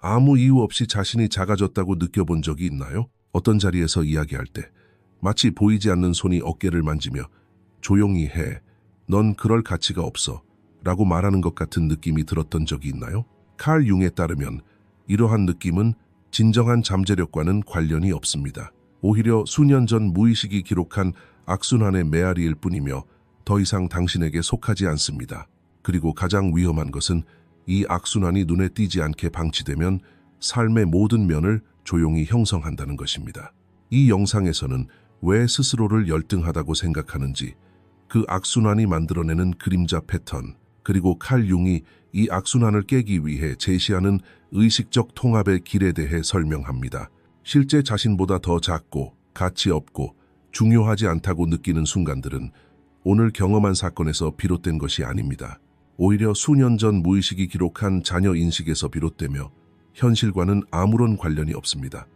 아무 이유 없이 자신이 작아졌다고 느껴본 적이 있나요? 어떤 자리에서 이야기할 때 마치 보이지 않는 손이 어깨를 만지며 조용히 해, 넌 그럴 가치가 없어 라고 말하는 것 같은 느낌이 들었던 적이 있나요? 칼 융에 따르면 이러한 느낌은 진정한 잠재력과는 관련이 없습니다. 오히려 수년 전 무의식이 기록한 악순환의 메아리일 뿐이며 더 이상 당신에게 속하지 않습니다. 그리고 가장 위험한 것은 이 악순환이 눈에 띄지 않게 방치되면 삶의 모든 면을 조용히 형성한다는 것입니다. 이 영상에서는 왜 스스로를 열등하다고 생각하는지, 그 악순환이 만들어내는 그림자 패턴, 그리고 칼 융이 이 악순환을 깨기 위해 제시하는 의식적 통합의 길에 대해 설명합니다. 실제 자신보다 더 작고 가치 없고 중요하지 않다고 느끼는 순간들은 오늘 경험한 사건에서 비롯된 것이 아닙니다. 오히려 수년 전 무의식이 기록한 자녀 인식에서 비롯되며 현실과는 아무런 관련이 없습니다.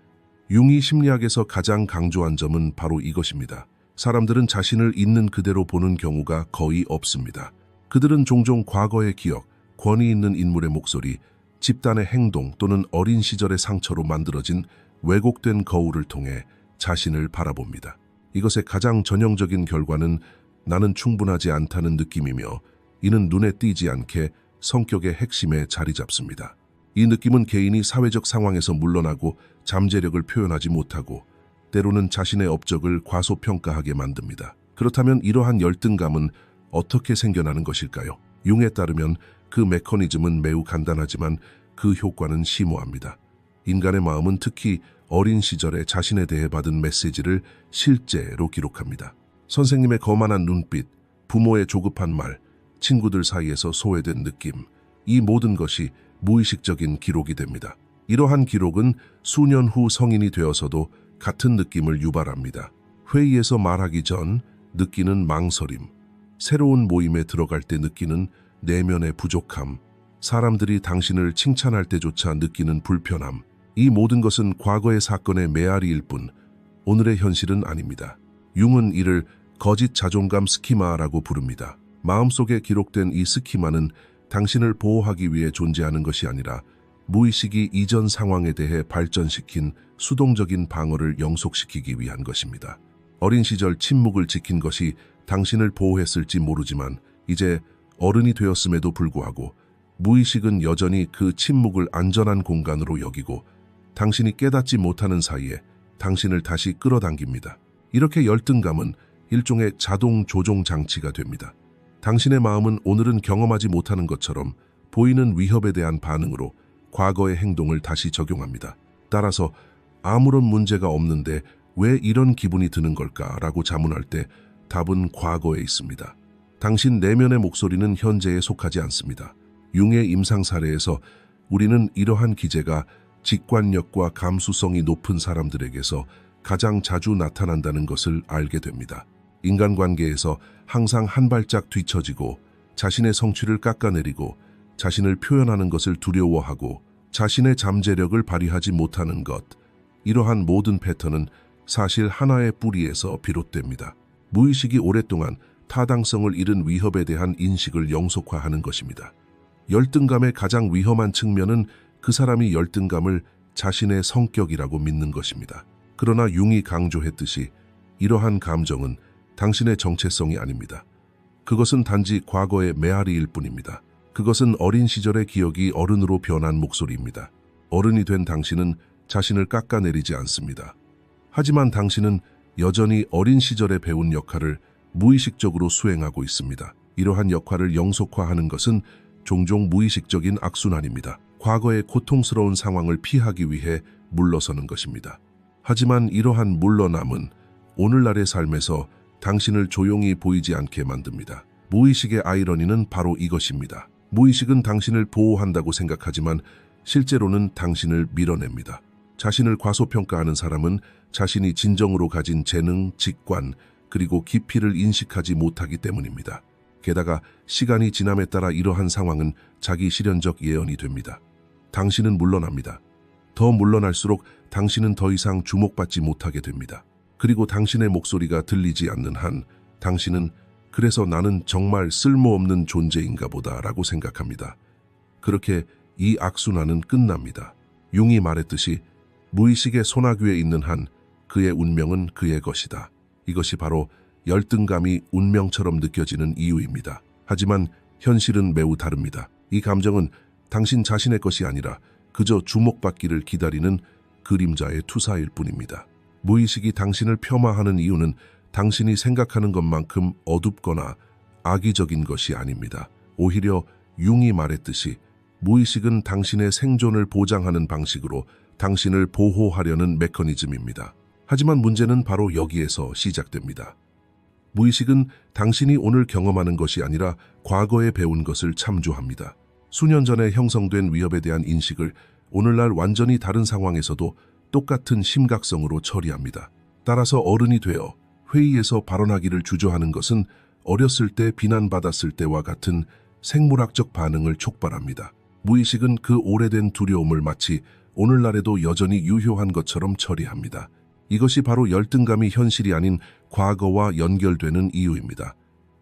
융이 심리학에서 가장 강조한 점은 바로 이것입니다. 사람들은 자신을 있는 그대로 보는 경우가 거의 없습니다. 그들은 종종 과거의 기억, 권위 있는 인물의 목소리, 집단의 행동 또는 어린 시절의 상처로 만들어진 왜곡된 거울을 통해 자신을 바라봅니다. 이것의 가장 전형적인 결과는 나는 충분하지 않다는 느낌이며, 이는 눈에 띄지 않게 성격의 핵심에 자리 잡습니다. 이 느낌은 개인이 사회적 상황에서 물러나고 잠재력을 표현하지 못하고 때로는 자신의 업적을 과소평가하게 만듭니다. 그렇다면 이러한 열등감은 어떻게 생겨나는 것일까요? 융에 따르면 그 메커니즘은 매우 간단하지만 그 효과는 심오합니다. 인간의 마음은 특히 어린 시절에 자신에 대해 받은 메시지를 실제로 기록합니다. 선생님의 거만한 눈빛, 부모의 조급한 말, 친구들 사이에서 소외된 느낌, 이 모든 것이 무의식적인 기록이 됩니다. 이러한 기록은 수년 후 성인이 되어서도 같은 느낌을 유발합니다. 회의에서 말하기 전 느끼는 망설임, 새로운 모임에 들어갈 때 느끼는 내면의 부족함, 사람들이 당신을 칭찬할 때조차 느끼는 불편함, 이 모든 것은 과거의 사건의 메아리일 뿐 오늘의 현실은 아닙니다. 융은 이를 거짓 자존감 스키마라고 부릅니다. 마음속에 기록된 이 스키마는 당신을 보호하기 위해 존재하는 것이 아니라 무의식이 이전 상황에 대해 발전시킨 수동적인 방어를 영속시키기 위한 것입니다. 어린 시절 침묵을 지킨 것이 당신을 보호했을지 모르지만 이제 어른이 되었음에도 불구하고 무의식은 여전히 그 침묵을 안전한 공간으로 여기고 당신이 깨닫지 못하는 사이에 당신을 다시 끌어당깁니다. 이렇게 열등감은 일종의 자동 조종 장치가 됩니다. 당신의 마음은 오늘은 경험하지 못하는 것처럼 보이는 위협에 대한 반응으로 과거의 행동을 다시 적용합니다. 따라서 아무런 문제가 없는데 왜 이런 기분이 드는 걸까라고 자문할 때 답은 과거에 있습니다. 당신 내면의 목소리는 현재에 속하지 않습니다. 융의 임상 사례에서 우리는 이러한 기제가 직관력과 감수성이 높은 사람들에게서 가장 자주 나타난다는 것을 알게 됩니다. 인간관계에서 항상 한 발짝 뒤처지고 자신의 성취를 깎아내리고 자신을 표현하는 것을 두려워하고 자신의 잠재력을 발휘하지 못하는 것, 이러한 모든 패턴은 사실 하나의 뿌리에서 비롯됩니다. 무의식이 오랫동안 타당성을 잃은 위협에 대한 인식을 영속화하는 것입니다. 열등감의 가장 위험한 측면은 그 사람이 열등감을 자신의 성격이라고 믿는 것입니다. 그러나 융이 강조했듯이 이러한 감정은 당신의 정체성이 아닙니다. 그것은 단지 과거의 메아리일 뿐입니다. 그것은 어린 시절의 기억이 어른으로 변한 목소리입니다. 어른이 된 당신은 자신을 깎아내리지 않습니다. 하지만 당신은 여전히 어린 시절에 배운 역할을 무의식적으로 수행하고 있습니다. 이러한 역할을 영속화하는 것은 종종 무의식적인 악순환입니다. 과거의 고통스러운 상황을 피하기 위해 물러서는 것입니다. 하지만 이러한 물러남은 오늘날의 삶에서 당신을 조용히 보이지 않게 만듭니다. 무의식의 아이러니는 바로 이것입니다. 무의식은 당신을 보호한다고 생각하지만 실제로는 당신을 밀어냅니다. 자신을 과소평가하는 사람은 자신이 진정으로 가진 재능, 직관, 그리고 깊이를 인식하지 못하기 때문입니다. 게다가 시간이 지남에 따라 이러한 상황은 자기 실현적 예언이 됩니다. 당신은 물러납니다. 더 물러날수록 당신은 더 이상 주목받지 못하게 됩니다. 그리고 당신의 목소리가 들리지 않는 한 당신은 그래서 나는 정말 쓸모없는 존재인가 보다 라고 생각합니다. 그렇게 이 악순환은 끝납니다. 융이 말했듯이 무의식의 소나귀에 있는 한 그의 운명은 그의 것이다. 이것이 바로 열등감이 운명처럼 느껴지는 이유입니다. 하지만 현실은 매우 다릅니다. 이 감정은 당신 자신의 것이 아니라 그저 주목받기를 기다리는 그림자의 투사일 뿐입니다. 무의식이 당신을 폄하하는 이유는 당신이 생각하는 것만큼 어둡거나 악의적인 것이 아닙니다. 오히려 융이 말했듯이 무의식은 당신의 생존을 보장하는 방식으로 당신을 보호하려는 메커니즘입니다. 하지만 문제는 바로 여기에서 시작됩니다. 무의식은 당신이 오늘 경험하는 것이 아니라 과거에 배운 것을 참조합니다. 수년 전에 형성된 위협에 대한 인식을 오늘날 완전히 다른 상황에서도 똑같은 심각성으로 처리합니다. 따라서 어른이 되어 회의에서 발언하기를 주저하는 것은 어렸을 때 비난받았을 때와 같은 생물학적 반응을 촉발합니다. 무의식은 그 오래된 두려움을 마치 오늘날에도 여전히 유효한 것처럼 처리합니다. 이것이 바로 열등감이 현실이 아닌 과거와 연결되는 이유입니다.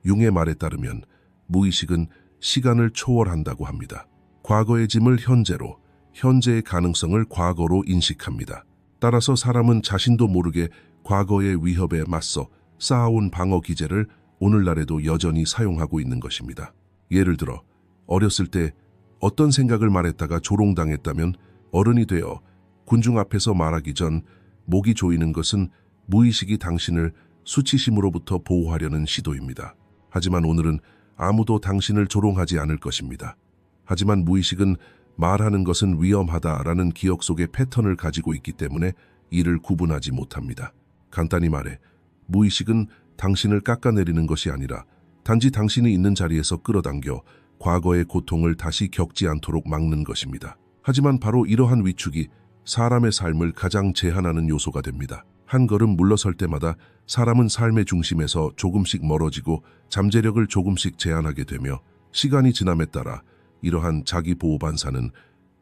융의 말에 따르면 무의식은 시간을 초월한다고 합니다. 과거의 짐을 현재로, 현재의 가능성을 과거로 인식합니다. 따라서 사람은 자신도 모르게 과거의 위협에 맞서 쌓아온 방어 기제를 오늘날에도 여전히 사용하고 있는 것입니다. 예를 들어 어렸을 때 어떤 생각을 말했다가 조롱당했다면 어른이 되어 군중 앞에서 말하기 전 목이 조이는 것은 무의식이 당신을 수치심으로부터 보호하려는 시도입니다. 하지만 오늘은 아무도 당신을 조롱하지 않을 것입니다. 하지만 무의식은 말하는 것은 위험하다라는 기억 속의 패턴을 가지고 있기 때문에 이를 구분하지 못합니다. 간단히 말해 무의식은 당신을 깎아내리는 것이 아니라 단지 당신이 있는 자리에서 끌어당겨 과거의 고통을 다시 겪지 않도록 막는 것입니다. 하지만 바로 이러한 위축이 사람의 삶을 가장 제한하는 요소가 됩니다. 한 걸음 물러설 때마다 사람은 삶의 중심에서 조금씩 멀어지고 잠재력을 조금씩 제한하게 되며 시간이 지남에 따라 이러한 자기 보호 반사는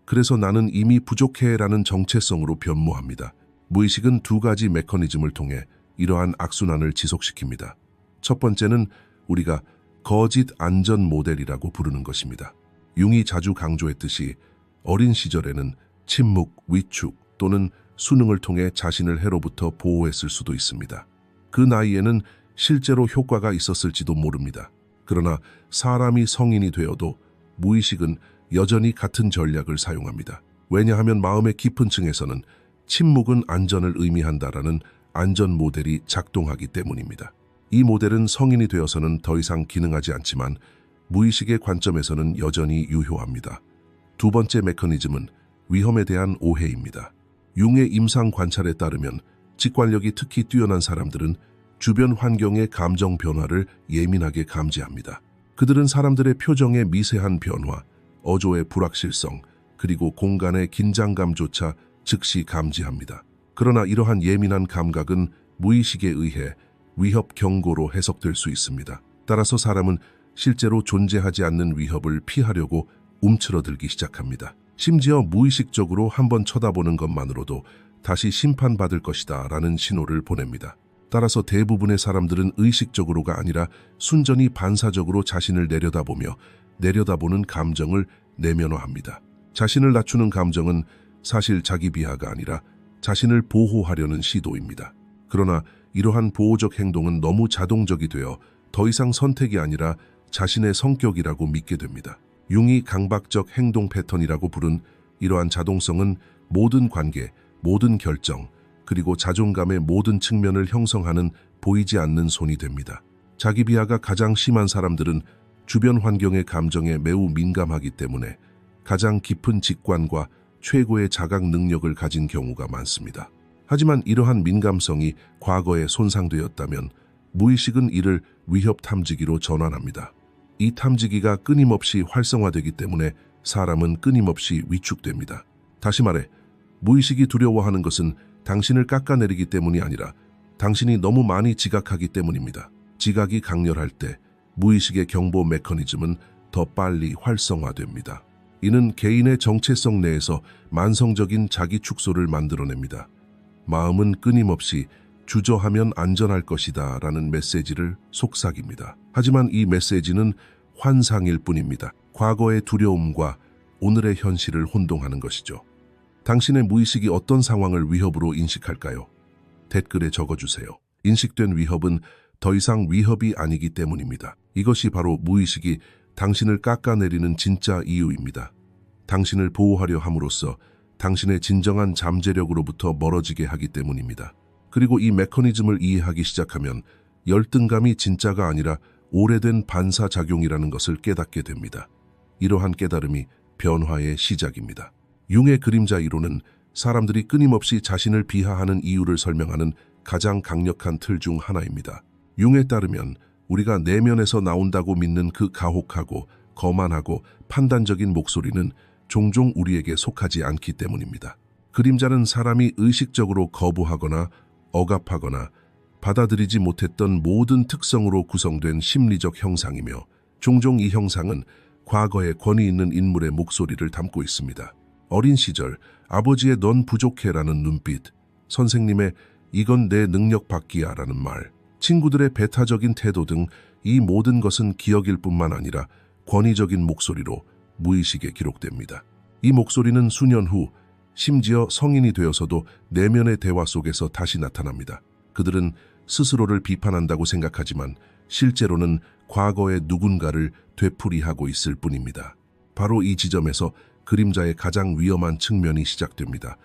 그래서 나는 이미 부족해라는 정체성으로 변모합니다. 무의식은 두 가지 메커니즘을 통해 이러한 악순환을 지속시킵니다. 첫 번째는 우리가 거짓 안전 모델이라고 부르는 것입니다. 융이 자주 강조했듯이 어린 시절에는 침묵, 위축 또는 수능을 통해 자신을 해로부터 보호했을 수도 있습니다. 그 나이에는 실제로 효과가 있었을지도 모릅니다. 그러나 사람이 성인이 되어도 무의식은 여전히 같은 전략을 사용합니다. 왜냐하면 마음의 깊은 층에서는 침묵은 안전을 의미한다라는 안전 모델이 작동하기 때문입니다. 이 모델은 성인이 되어서는 더 이상 기능하지 않지만 무의식의 관점에서는 여전히 유효합니다. 두 번째 메커니즘은 위험에 대한 오해입니다. 융의 임상 관찰에 따르면 직관력이 특히 뛰어난 사람들은 주변 환경의 감정 변화를 예민하게 감지합니다. 그들은 사람들의 표정의 미세한 변화, 어조의 불확실성, 그리고 공간의 긴장감조차 즉시 감지합니다. 그러나 이러한 예민한 감각은 무의식에 의해 위협 경고로 해석될 수 있습니다. 따라서 사람은 실제로 존재하지 않는 위협을 피하려고 움츠러들기 시작합니다. 심지어 무의식적으로 한번 쳐다보는 것만으로도 다시 심판받을 것이다 라는 신호를 보냅니다. 따라서 대부분의 사람들은 의식적으로가 아니라 순전히 반사적으로 자신을 내려다보며 내려다보는 감정을 내면화합니다. 자신을 낮추는 감정은 사실 자기 비하가 아니라 자신을 보호하려는 시도입니다. 그러나 이러한 보호적 행동은 너무 자동적이 되어 더 이상 선택이 아니라 자신의 성격이라고 믿게 됩니다. 융이 강박적 행동 패턴이라고 부른 이러한 자동성은 모든 관계, 모든 결정, 그리고 자존감의 모든 측면을 형성하는 보이지 않는 손이 됩니다. 자기 비하가 가장 심한 사람들은 주변 환경의 감정에 매우 민감하기 때문에 가장 깊은 직관과 최고의 자각 능력을 가진 경우가 많습니다. 하지만 이러한 민감성이 과거에 손상되었다면 무의식은 이를 위협 탐지기로 전환합니다. 이 탐지기가 끊임없이 활성화되기 때문에 사람은 끊임없이 위축됩니다. 다시 말해 무의식이 두려워하는 것은 당신을 깎아내리기 때문이 아니라 당신이 너무 많이 지각하기 때문입니다. 지각이 강렬할 때 무의식의 경보 메커니즘은 더 빨리 활성화됩니다. 이는 개인의 정체성 내에서 만성적인 자기 축소를 만들어냅니다. 마음은 끊임없이 주저하면 안전할 것이다 라는 메시지를 속삭입니다. 하지만 이 메시지는 환상일 뿐입니다. 과거의 두려움과 오늘의 현실을 혼동하는 것이죠. 당신의 무의식이 어떤 상황을 위협으로 인식할까요? 댓글에 적어주세요. 인식된 위협은 더 이상 위협이 아니기 때문입니다. 이것이 바로 무의식이 당신을 깎아내리는 진짜 이유입니다. 당신을 보호하려 함으로써 당신의 진정한 잠재력으로부터 멀어지게 하기 때문입니다. 그리고 이 메커니즘을 이해하기 시작하면 열등감이 진짜가 아니라 오래된 반사작용이라는 것을 깨닫게 됩니다. 이러한 깨달음이 변화의 시작입니다. 융의 그림자 이론은 사람들이 끊임없이 자신을 비하하는 이유를 설명하는 가장 강력한 틀 중 하나입니다. 융에 따르면 우리가 내면에서 나온다고 믿는 그 가혹하고 거만하고 판단적인 목소리는 종종 우리에게 속하지 않기 때문입니다. 그림자는 사람이 의식적으로 거부하거나 억압하거나 받아들이지 못했던 모든 특성으로 구성된 심리적 형상이며 종종 이 형상은 과거의 권위 있는 인물의 목소리를 담고 있습니다. 어린 시절 아버지의 넌 부족해라는 눈빛, 선생님의 이건 내 능력 밖이야라는 말, 친구들의 배타적인 태도 등 이 모든 것은 기억일 뿐만 아니라 권위적인 목소리로 무의식에 기록됩니다. 이 목소리는 수년 후 심지어 성인이 되어서도 내면의 대화 속에서 다시 나타납니다. 그들은 스스로를 비판한다고 생각하지만 실제로는 과거의 누군가를 되풀이하고 있을 뿐입니다. 바로 이 지점에서 그림자의 가장 위험한 측면이 시작됩니다.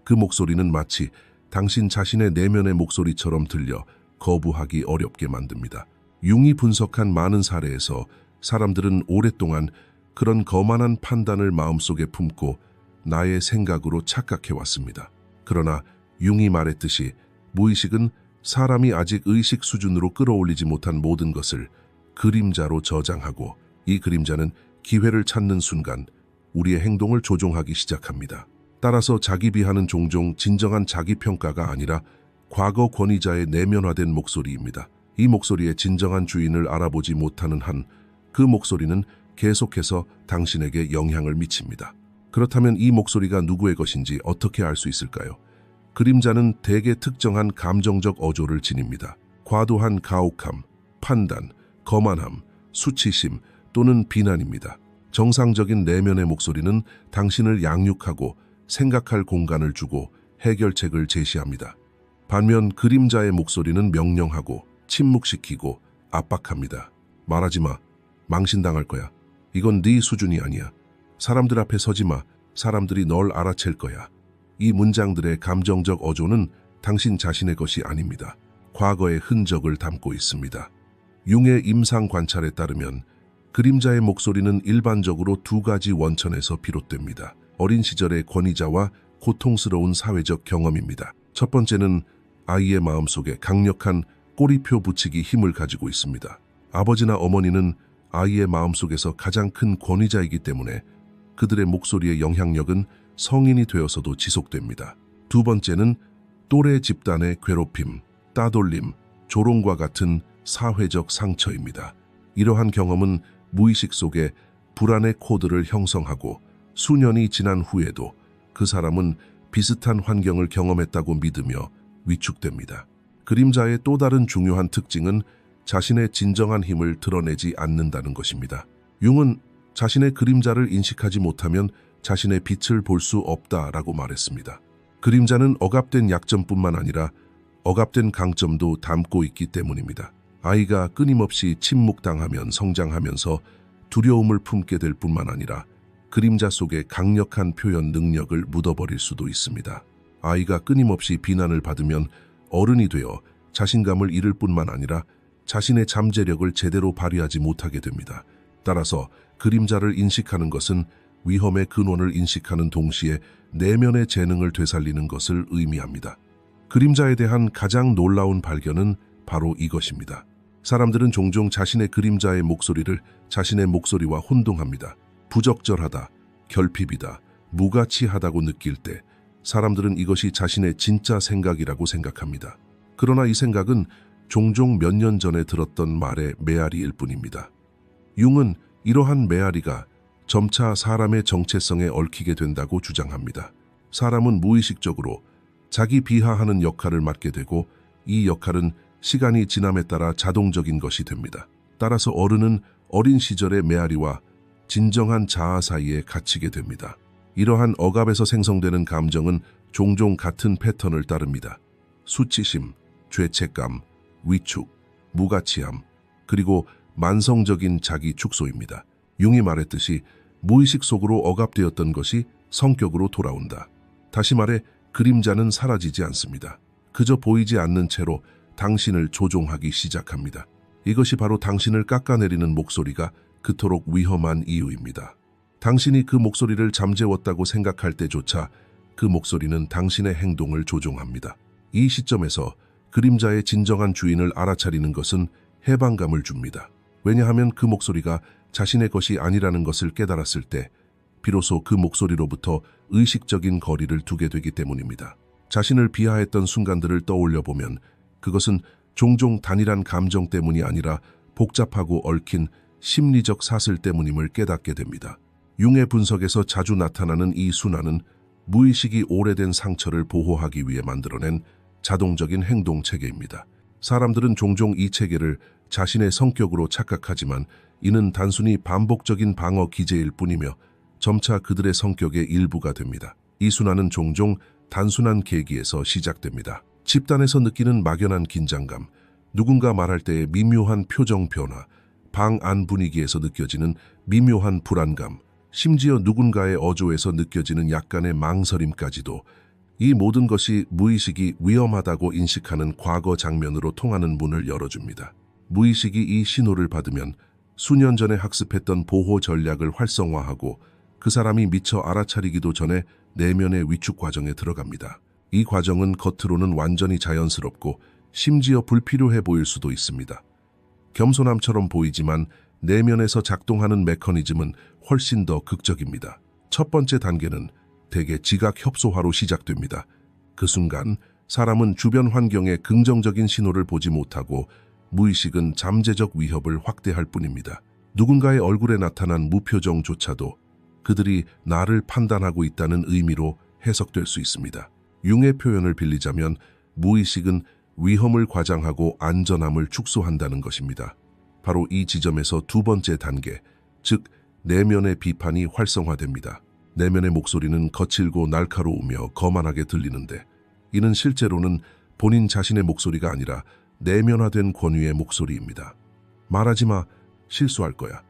그 목소리는 마치 당신 자신의 내면의 목소리처럼 들려 거부하기 어렵게 만듭니다. 융이 분석한 많은 사례에서 사람들은 오랫동안 그런 거만한 판단을 마음속에 품고 나의 생각으로 착각해왔습니다. 그러나 융이 말했듯이 무의식은 사람이 아직 의식 수준으로 끌어올리지 못한 모든 것을 그림자로 저장하고 이 그림자는 기회를 찾는 순간 우리의 행동을 조종하기 시작합니다. 따라서 자기 비하는 종종 진정한 자기 평가가 아니라 과거 권위자의 내면화된 목소리입니다. 이 목소리의 진정한 주인을 알아보지 못하는 한 그 목소리는 계속해서 당신에게 영향을 미칩니다. 그렇다면 이 목소리가 누구의 것인지 어떻게 알 수 있을까요? 그림자는 대개 특정한 감정적 어조를 지닙니다. 과도한 가혹함, 판단, 거만함, 수치심 또는 비난입니다. 정상적인 내면의 목소리는 당신을 양육하고 생각할 공간을 주고 해결책을 제시합니다. 반면 그림자의 목소리는 명령하고 침묵시키고 압박합니다. 말하지 마. 망신당할 거야. 이건 네 수준이 아니야. 사람들 앞에 서지 마. 사람들이 널 알아챌 거야. 이 문장들의 감정적 어조는 당신 자신의 것이 아닙니다. 과거의 흔적을 담고 있습니다. 융의 임상 관찰에 따르면 그림자의 목소리는 일반적으로 두 가지 원천에서 비롯됩니다. 어린 시절의 권위자와 고통스러운 사회적 경험입니다. 첫 번째는 아이의 마음속에 강력한 꼬리표 붙이기 힘을 가지고 있습니다. 아버지나 어머니는 아이의 마음속에서 가장 큰 권위자이기 때문에 그들의 목소리의 영향력은 성인이 되어서도 지속됩니다. 두 번째는 또래 집단의 괴롭힘, 따돌림, 조롱과 같은 사회적 상처입니다. 이러한 경험은 무의식 속에 불안의 코드를 형성하고 수년이 지난 후에도 그 사람은 비슷한 환경을 경험했다고 믿으며 위축됩니다. 그림자의 또 다른 중요한 특징은 자신의 진정한 힘을 드러내지 않는다는 것입니다. 융은 자신의 그림자를 인식하지 못하면 자신의 빛을 볼 수 없다라고 말했습니다. 그림자는 억압된 약점뿐만 아니라 억압된 강점도 담고 있기 때문입니다. 아이가 끊임없이 침묵당하면 성장하면서 두려움을 품게 될 뿐만 아니라 그림자 속에 강력한 표현 능력을 묻어버릴 수도 있습니다. 아이가 끊임없이 비난을 받으면 어른이 되어 자신감을 잃을 뿐만 아니라 자신의 잠재력을 제대로 발휘하지 못하게 됩니다. 따라서 그림자를 인식하는 것은 위험의 근원을 인식하는 동시에 내면의 재능을 되살리는 것을 의미합니다. 그림자에 대한 가장 놀라운 발견은 바로 이것입니다. 사람들은 종종 자신의 그림자의 목소리를 자신의 목소리와 혼동합니다. 부적절하다, 결핍이다, 무가치하다고 느낄 때 사람들은 이것이 자신의 진짜 생각이라고 생각합니다. 그러나 이 생각은 종종 몇 년 전에 들었던 말의 메아리일 뿐입니다. 융은 이러한 메아리가 점차 사람의 정체성에 얽히게 된다고 주장합니다. 사람은 무의식적으로 자기 비하하는 역할을 맡게 되고 이 역할은 시간이 지남에 따라 자동적인 것이 됩니다. 따라서 어른은 어린 시절의 메아리와 진정한 자아 사이에 갇히게 됩니다. 이러한 억압에서 생성되는 감정은 종종 같은 패턴을 따릅니다. 수치심, 죄책감, 위축, 무가치함, 그리고 만성적인 자기 축소입니다. 융이 말했듯이 무의식 속으로 억압되었던 것이 성격으로 돌아온다. 다시 말해 그림자는 사라지지 않습니다. 그저 보이지 않는 채로 당신을 조종하기 시작합니다. 이것이 바로 당신을 깎아내리는 목소리가 그토록 위험한 이유입니다. 당신이 그 목소리를 잠재웠다고 생각할 때조차 그 목소리는 당신의 행동을 조종합니다. 이 시점에서 그림자의 진정한 주인을 알아차리는 것은 해방감을 줍니다. 왜냐하면 그 목소리가 자신의 것이 아니라는 것을 깨달았을 때 비로소 그 목소리로부터 의식적인 거리를 두게 되기 때문입니다. 자신을 비하했던 순간들을 떠올려 보면 그것은 종종 단일한 감정 때문이 아니라 복잡하고 얽힌 심리적 사슬 때문임을 깨닫게 됩니다. 융의 분석에서 자주 나타나는 이 순환은 무의식이 오래된 상처를 보호하기 위해 만들어낸 자동적인 행동 체계입니다. 사람들은 종종 이 체계를 자신의 성격으로 착각하지만 이는 단순히 반복적인 방어 기제일 뿐이며 점차 그들의 성격의 일부가 됩니다. 이 순환은 종종 단순한 계기에서 시작됩니다. 집단에서 느끼는 막연한 긴장감, 누군가 말할 때의 미묘한 표정 변화, 방 안 분위기에서 느껴지는 미묘한 불안감, 심지어 누군가의 어조에서 느껴지는 약간의 망설임까지도 이 모든 것이 무의식이 위험하다고 인식하는 과거 장면으로 통하는 문을 열어줍니다. 무의식이 이 신호를 받으면 수년 전에 학습했던 보호 전략을 활성화하고 그 사람이 미처 알아차리기도 전에 내면의 위축 과정에 들어갑니다. 이 과정은 겉으로는 완전히 자연스럽고 심지어 불필요해 보일 수도 있습니다. 겸손함처럼 보이지만 내면에서 작동하는 메커니즘은 훨씬 더 극적입니다. 첫 번째 단계는 대개 지각 협소화로 시작됩니다. 그 순간 사람은 주변 환경의 긍정적인 신호를 보지 못하고 무의식은 잠재적 위협을 확대할 뿐입니다. 누군가의 얼굴에 나타난 무표정조차도 그들이 나를 판단하고 있다는 의미로 해석될 수 있습니다. 융의 표현을 빌리자면 무의식은 위험을 과장하고 안전함을 축소한다는 것입니다. 바로 이 지점에서 두 번째 단계, 즉 내면의 비판이 활성화됩니다. 내면의 목소리는 거칠고 날카로우며 거만하게 들리는데 이는 실제로는 본인 자신의 목소리가 아니라 내면화된 권위의 목소리입니다. 말하지 마, 실수할 거야.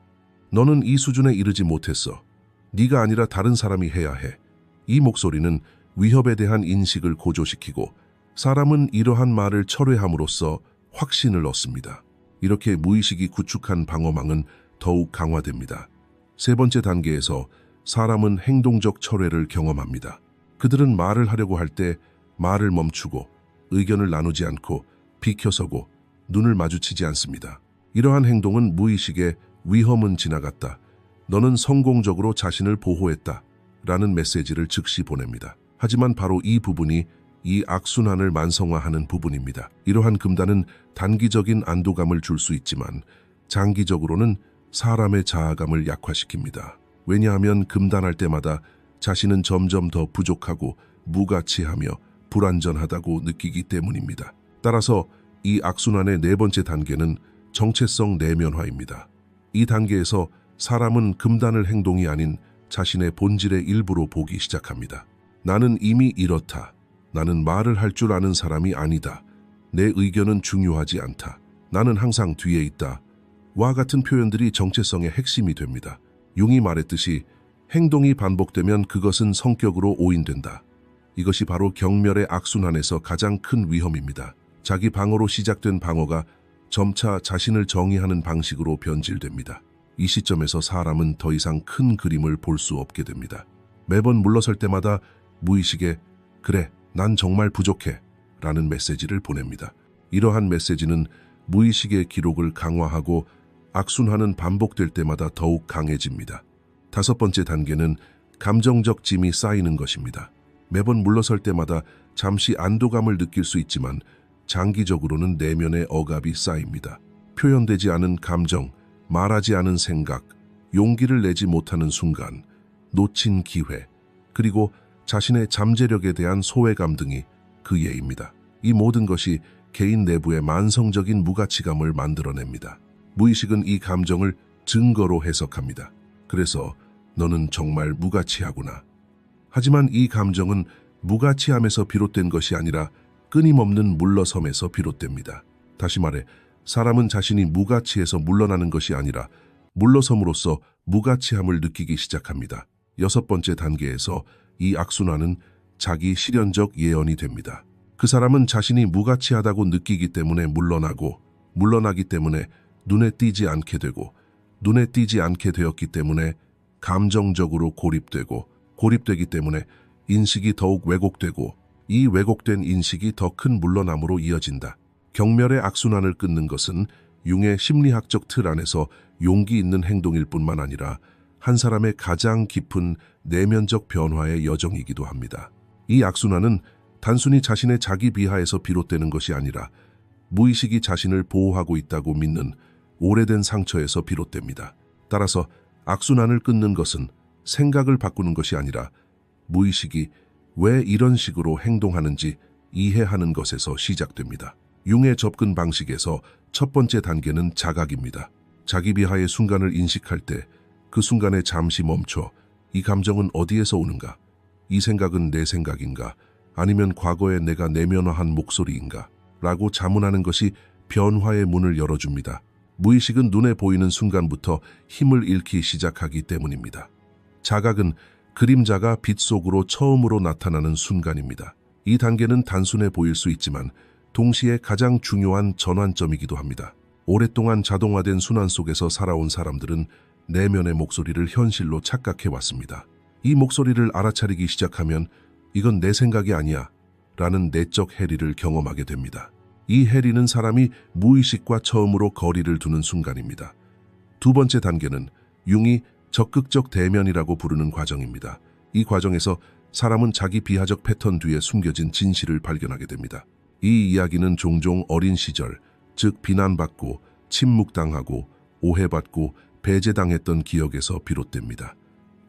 너는 이 수준에 이르지 못했어. 네가 아니라 다른 사람이 해야 해. 이 목소리는 위협에 대한 인식을 고조시키고 사람은 이러한 말을 철회함으로써 확신을 얻습니다. 이렇게 무의식이 구축한 방어망은 더욱 강화됩니다. 세 번째 단계에서 사람은 행동적 철회를 경험합니다. 그들은 말을 하려고 할 때 말을 멈추고 의견을 나누지 않고 비켜서고 눈을 마주치지 않습니다. 이러한 행동은 무의식의 위험은 지나갔다. 너는 성공적으로 자신을 보호했다. 라는 메시지를 즉시 보냅니다. 하지만 바로 이 부분이 이 악순환을 만성화하는 부분입니다. 이러한 금단은 단기적인 안도감을 줄 수 있지만 장기적으로는 사람의 자아감을 약화시킵니다. 왜냐하면 금단할 때마다 자신은 점점 더 부족하고 무가치하며 불안전하다고 느끼기 때문입니다. 따라서 이 악순환의 네 번째 단계는 정체성 내면화입니다. 이 단계에서 사람은 금단을 행동이 아닌 자신의 본질의 일부로 보기 시작합니다. 나는 이미 이렇다. 나는 말을 할 줄 아는 사람이 아니다. 내 의견은 중요하지 않다. 나는 항상 뒤에 있다. 와 같은 표현들이 정체성의 핵심이 됩니다. 융이 말했듯이 행동이 반복되면 그것은 성격으로 오인된다. 이것이 바로 경멸의 악순환에서 가장 큰 위험입니다. 자기 방어로 시작된 방어가 점차 자신을 정의하는 방식으로 변질됩니다. 이 시점에서 사람은 더 이상 큰 그림을 볼 수 없게 됩니다. 매번 물러설 때마다 무의식에 그래, 난 정말 부족해 라는 메시지를 보냅니다. 이러한 메시지는 무의식의 기록을 강화하고 악순환은 반복될 때마다 더욱 강해집니다. 다섯 번째 단계는 감정적 짐이 쌓이는 것입니다. 매번 물러설 때마다 잠시 안도감을 느낄 수 있지만 장기적으로는 내면의 억압이 쌓입니다. 표현되지 않은 감정, 말하지 않은 생각, 용기를 내지 못하는 순간, 놓친 기회, 그리고 자신의 잠재력에 대한 소외감 등이 그 예입니다. 이 모든 것이 개인 내부의 만성적인 무가치감을 만들어냅니다. 무의식은 이 감정을 증거로 해석합니다. 그래서 너는 정말 무가치하구나. 하지만 이 감정은 무가치함에서 비롯된 것이 아니라 끊임없는 물러섬에서 비롯됩니다. 다시 말해 사람은 자신이 무가치에서 물러나는 것이 아니라 물러섬으로써 무가치함을 느끼기 시작합니다. 6번째 단계에서 이 악순환은 자기 실현적 예언이 됩니다. 그 사람은 자신이 무가치하다고 느끼기 때문에 물러나고, 물러나기 때문에 눈에 띄지 않게 되고, 눈에 띄지 않게 되었기 때문에 감정적으로 고립되고, 고립되기 때문에 인식이 더욱 왜곡되고, 이 왜곡된 인식이 더 큰 물러남으로 이어진다. 경멸의 악순환을 끊는 것은 융의 심리학적 틀 안에서 용기 있는 행동일 뿐만 아니라 한 사람의 가장 깊은 내면적 변화의 여정이기도 합니다. 이 악순환은 단순히 자신의 자기 비하에서 비롯되는 것이 아니라 무의식이 자신을 보호하고 있다고 믿는 오래된 상처에서 비롯됩니다. 따라서 악순환을 끊는 것은 생각을 바꾸는 것이 아니라 무의식이 왜 이런 식으로 행동하는지 이해하는 것에서 시작됩니다. 융의 접근 방식에서 첫 번째 단계는 자각입니다. 자기 비하의 순간을 인식할 때 그 순간에 잠시 멈춰 이 감정은 어디에서 오는가? 이 생각은 내 생각인가? 아니면 과거에 내가 내면화한 목소리인가? 라고 자문하는 것이 변화의 문을 열어줍니다. 무의식은 눈에 보이는 순간부터 힘을 잃기 시작하기 때문입니다. 자각은 그림자가 빛 속으로 처음으로 나타나는 순간입니다. 이 단계는 단순해 보일 수 있지만 동시에 가장 중요한 전환점이기도 합니다. 오랫동안 자동화된 순환 속에서 살아온 사람들은 내면의 목소리를 현실로 착각해왔습니다. 이 목소리를 알아차리기 시작하면 이건 내 생각이 아니야 라는 내적 해리를 경험하게 됩니다. 이 해리는 사람이 무의식과 처음으로 거리를 두는 순간입니다. 두 번째 단계는 융이 적극적 대면이라고 부르는 과정입니다. 이 과정에서 사람은 자기 비하적 패턴 뒤에 숨겨진 진실을 발견하게 됩니다. 이 이야기는 종종 어린 시절, 즉 비난받고 침묵당하고 오해받고 배제당했던 기억에서 비롯됩니다.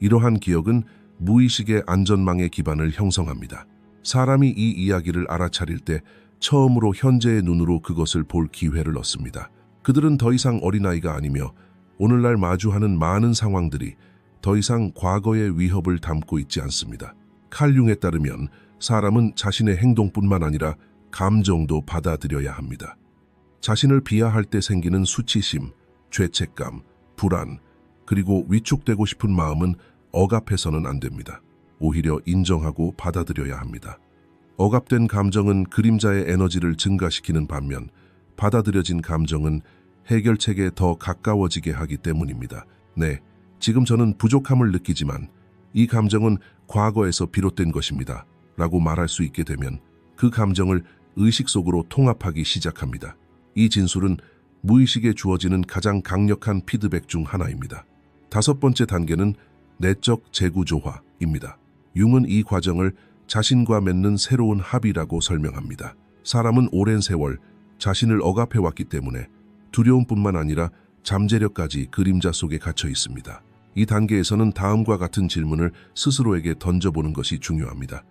이러한 기억은 무의식의 안전망의 기반을 형성합니다. 사람이 이 이야기를 알아차릴 때 처음으로 현재의 눈으로 그것을 볼 기회를 얻습니다. 그들은 더 이상 어린아이가 아니며 오늘날 마주하는 많은 상황들이 더 이상 과거의 위협을 담고 있지 않습니다. 칼 융에 따르면 사람은 자신의 행동뿐만 아니라 감정도 받아들여야 합니다. 자신을 비하할 때 생기는 수치심, 죄책감, 불안, 그리고 위축되고 싶은 마음은 억압해서는 안 됩니다. 오히려 인정하고 받아들여야 합니다. 억압된 감정은 그림자의 에너지를 증가시키는 반면 받아들여진 감정은 해결책에 더 가까워지게 하기 때문입니다. 네, 지금 저는 부족함을 느끼지만 이 감정은 과거에서 비롯된 것입니다. 라고 말할 수 있게 되면 그 감정을 의식 속으로 통합하기 시작합니다. 이 진술은 무의식에 주어지는 가장 강력한 피드백 중 하나입니다. 다섯 번째 단계는 내적 재구조화입니다. 융은 이 과정을 자신과 맺는 새로운 합이라고 설명합니다. 사람은 오랜 세월 자신을 억압해왔기 때문에 두려움뿐만 아니라 잠재력까지 그림자 속에 갇혀 있습니다. 이 단계에서는 다음과 같은 질문을 스스로에게 던져보는 것이 중요합니다.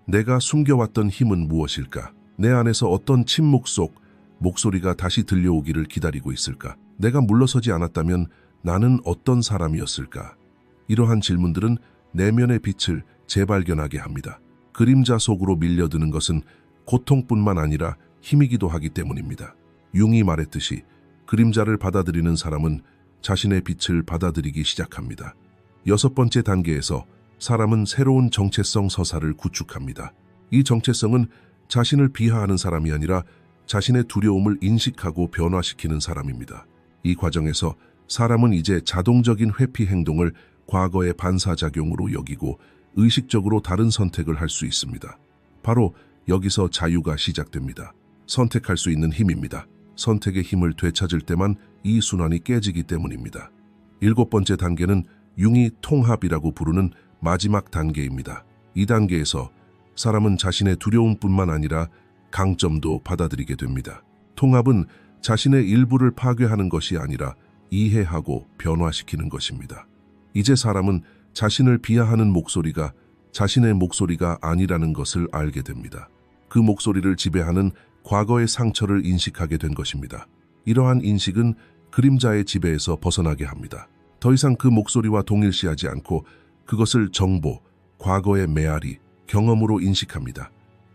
내가 숨겨왔던 힘은 무엇일까? 내 안에서 어떤 침묵 속 목소리가 다시 들려오기를 기다리고 있을까? 내가 물러서지 않았다면 나는 어떤 사람이었을까? 이러한 질문들은 내면의 빛을 재발견하게 합니다. 그림자 속으로 밀려드는 것은 고통뿐만 아니라 힘이기도 하기 때문입니다. 융이 말했듯이 그림자를 받아들이는 사람은 자신의 빛을 받아들이기 시작합니다. 여섯 번째 단계에서 사람은 새로운 정체성 서사를 구축합니다. 이 정체성은 자신을 비하하는 사람이 아니라 자신의 두려움을 인식하고 변화시키는 사람입니다. 이 과정에서 사람은 이제 자동적인 회피 행동을 과거의 반사작용으로 여기고 의식적으로 다른 선택을 할 수 있습니다. 바로 여기서 자유가 시작됩니다. 선택할 수 있는 힘입니다. 선택의 힘을 되찾을 때만 이 순환이 깨지기 때문입니다. 일곱 번째 단계는 융이 통합이라고 부르는 마지막 단계입니다. 이 단계에서 사람은 자신의 두려움뿐만 아니라 강점도 받아들이게 됩니다. 통합은 자신의 일부를 파괴하는 것이 아니라 이해하고 변화시키는 것입니다. 이제 사람은 자신을 비하하는 목소리가 자신의 목소리가 아니라는 것을 알게 됩니다. 그 목소리를 지배하는 과거의 상처를 인식하게 된 것입니다. 이러한 인식은 그림자의 지배에서 벗어나게 합니다. 더 이상 그 목소리와 동일시하지 않고 그것을 정보, 과거의 메아리, 경험으로 인식합니다.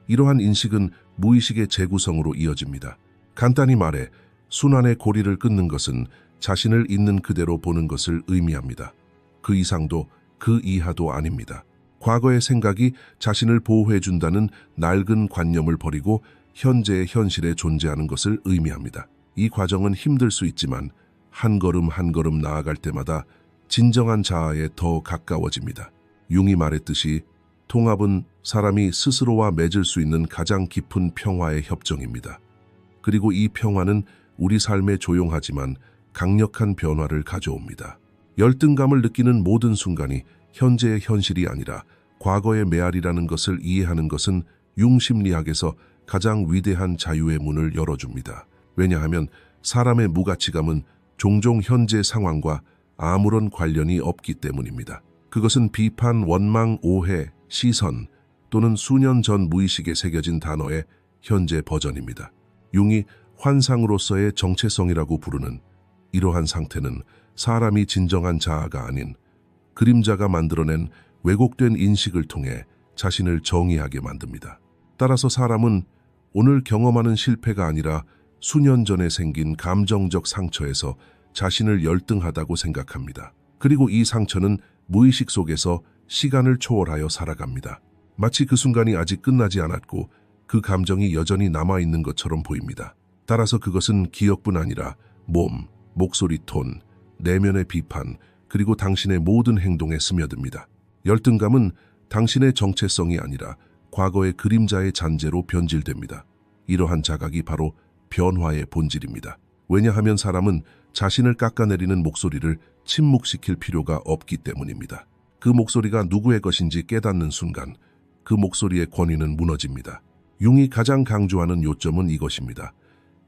이러한 인식은 무의식의 재구성으로 이어집니다. 간단히 말해 순환의 고리를 끊는 것은 자신을 있는 그대로 보는 것을 의미합니다. 그 이상도 그 이하도 아닙니다. 과거의 생각이 자신을 보호해준다는 낡은 관념을 버리고 현재의 현실에 존재하는 것을 의미합니다. 이 과정은 힘들 수 있지만 한 걸음 한 걸음 나아갈 때마다 진정한 자아에 더 가까워집니다. 융이 말했듯이 통합은 사람이 스스로와 맺을 수 있는 가장 깊은 평화의 협정입니다. 그리고 이 평화는 우리 삶에 조용하지만 강력한 변화를 가져옵니다. 열등감을 느끼는 모든 순간이 현재의 현실이 아니라 과거의 메아리라는 것을 이해하는 것은 융심리학에서 가장 위대한 자유의 문을 열어줍니다. 왜냐하면 사람의 무가치감은 종종 현재 상황과 아무런 관련이 없기 때문입니다. 그것은 비판, 원망, 오해, 시선 또는 수년 전 무의식에 새겨진 단어의 현재 버전입니다. 융이 환상으로서의 정체성이라고 부르는 이러한 상태는 사람이 진정한 자아가 아닌 그림자가 만들어낸 왜곡된 인식을 통해 자신을 정의하게 만듭니다. 따라서 사람은 오늘 경험하는 실패가 아니라 수년 전에 생긴 감정적 상처에서 자신을 열등하다고 생각합니다. 그리고 이 상처는 무의식 속에서 시간을 초월하여 살아갑니다. 마치 그 순간이 아직 끝나지 않았고 그 감정이 여전히 남아있는 것처럼 보입니다. 따라서 그것은 기억뿐 아니라 몸, 목소리 톤, 내면의 비판, 그리고 당신의 모든 행동에 스며듭니다. 열등감은 당신의 정체성이 아니라 과거의 그림자의 잔재로 변질됩니다. 이러한 자각이 바로 변화의 본질입니다. 왜냐하면 사람은 자신을 깎아내리는 목소리를 침묵시킬 필요가 없기 때문입니다. 그 목소리가 누구의 것인지 깨닫는 순간 그 목소리의 권위는 무너집니다. 융이 가장 강조하는 요점은 이것입니다.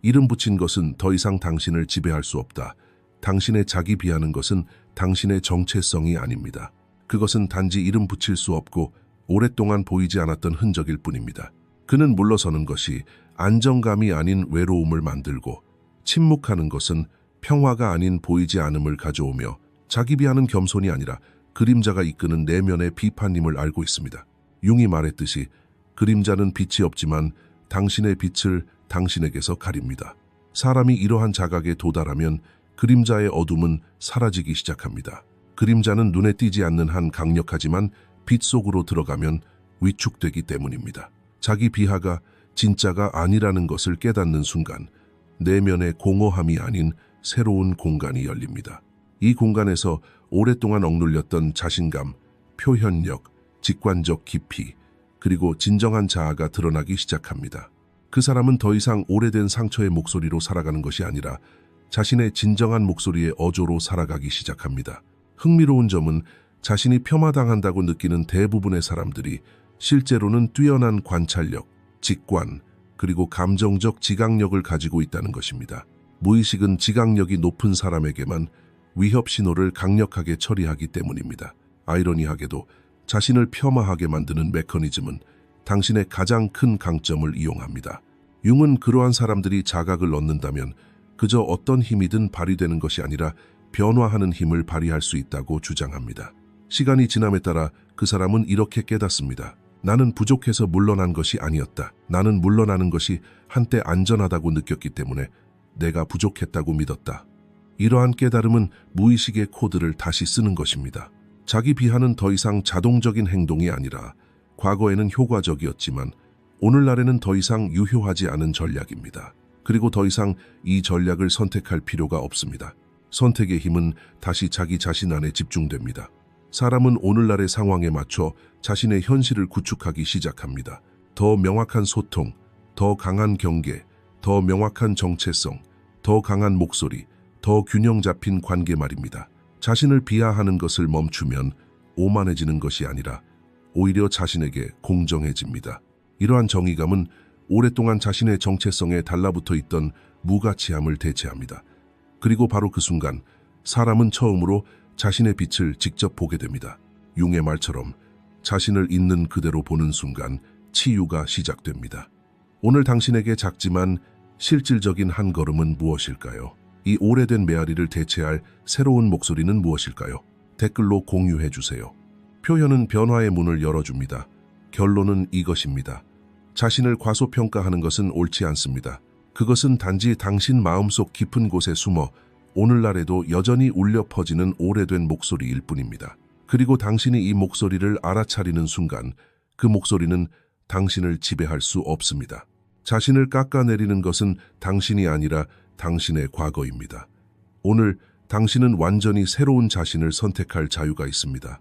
이름 붙인 것은 더 이상 당신을 지배할 수 없다. 당신의 자기 비하는 것은 당신의 정체성이 아닙니다. 그것은 단지 이름 붙일 수 없고 오랫동안 보이지 않았던 흔적일 뿐입니다. 그는 물러서는 것이 안정감이 아닌 외로움을 만들고 침묵하는 것은 평화가 아닌 보이지 않음을 가져오며 자기 비하는 겸손이 아니라 그림자가 이끄는 내면의 비판임을 알고 있습니다. 융이 말했듯이 그림자는 빛이 없지만 당신의 빛을 당신에게서 가립니다. 사람이 이러한 자각에 도달하면 그림자의 어둠은 사라지기 시작합니다. 그림자는 눈에 띄지 않는 한 강력하지만 빛 속으로 들어가면 위축되기 때문입니다. 자기 비하가 진짜가 아니라는 것을 깨닫는 순간 내면의 공허함이 아닌 새로운 공간이 열립니다. 이 공간에서 오랫동안 억눌렸던 자신감, 표현력, 직관적 깊이, 그리고 진정한 자아가 드러나기 시작합니다. 그 사람은 더 이상 오래된 상처의 목소리로 살아가는 것이 아니라 자신의 진정한 목소리의 어조로 살아가기 시작합니다. 흥미로운 점은 자신이 폄하당한다고 느끼는 대부분의 사람들이 실제로는 뛰어난 관찰력, 직관, 그리고 감정적 지각력을 가지고 있다는 것입니다. 무의식은 지각력이 높은 사람에게만 위협 신호를 강력하게 처리하기 때문입니다. 아이러니하게도 자신을 폄하하게 만드는 메커니즘은 당신의 가장 큰 강점을 이용합니다. 융은 그러한 사람들이 자각을 얻는다면 그저 어떤 힘이든 발휘되는 것이 아니라 변화하는 힘을 발휘할 수 있다고 주장합니다. 시간이 지남에 따라 그 사람은 이렇게 깨닫습니다. 나는 부족해서 물러난 것이 아니었다. 나는 물러나는 것이 한때 안전하다고 느꼈기 때문에 내가 부족했다고 믿었다. 이러한 깨달음은 무의식의 코드를 다시 쓰는 것입니다. 자기 비하는 더 이상 자동적인 행동이 아니라 과거에는 효과적이었지만 오늘날에는 더 이상 유효하지 않은 전략입니다. 그리고 더 이상 이 전략을 선택할 필요가 없습니다. 선택의 힘은 다시 자기 자신 안에 집중됩니다. 사람은 오늘날의 상황에 맞춰 자신의 현실을 구축하기 시작합니다. 더 명확한 소통, 더 강한 경계, 더 명확한 정체성, 더 강한 목소리, 더 균형 잡힌 관계 말입니다. 자신을 비하하는 것을 멈추면 오만해지는 것이 아니라 오히려 자신에게 공정해집니다. 이러한 정의감은 오랫동안 자신의 정체성에 달라붙어 있던 무가치함을 대체합니다. 그리고 바로 그 순간 사람은 처음으로 자신의 빛을 직접 보게 됩니다. 융의 말처럼 자신을 있는 그대로 보는 순간 치유가 시작됩니다. 오늘 당신에게 작지만 실질적인 한 걸음은 무엇일까요? 이 오래된 메아리를 대체할 새로운 목소리는 무엇일까요? 댓글로 공유해 주세요. 표현은 변화의 문을 열어줍니다. 결론은 이것입니다. 자신을 과소평가하는 것은 옳지 않습니다. 그것은 단지 당신 마음속 깊은 곳에 숨어 오늘날에도 여전히 울려 퍼지는 오래된 목소리일 뿐입니다. 그리고 당신이 이 목소리를 알아차리는 순간 그 목소리는 당신을 지배할 수 없습니다. 자신을 깎아내리는 것은 당신이 아니라 당신의 과거입니다. 오늘 당신은 완전히 새로운 자신을 선택할 자유가 있습니다.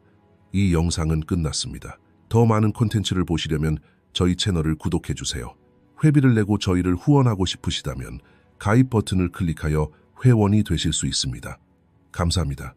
이 영상은 끝났습니다. 더 많은 콘텐츠를 보시려면 저희 채널을 구독해주세요. 회비를 내고 저희를 후원하고 싶으시다면 가입 버튼을 클릭하여 회원이 되실 수 있습니다. 감사합니다.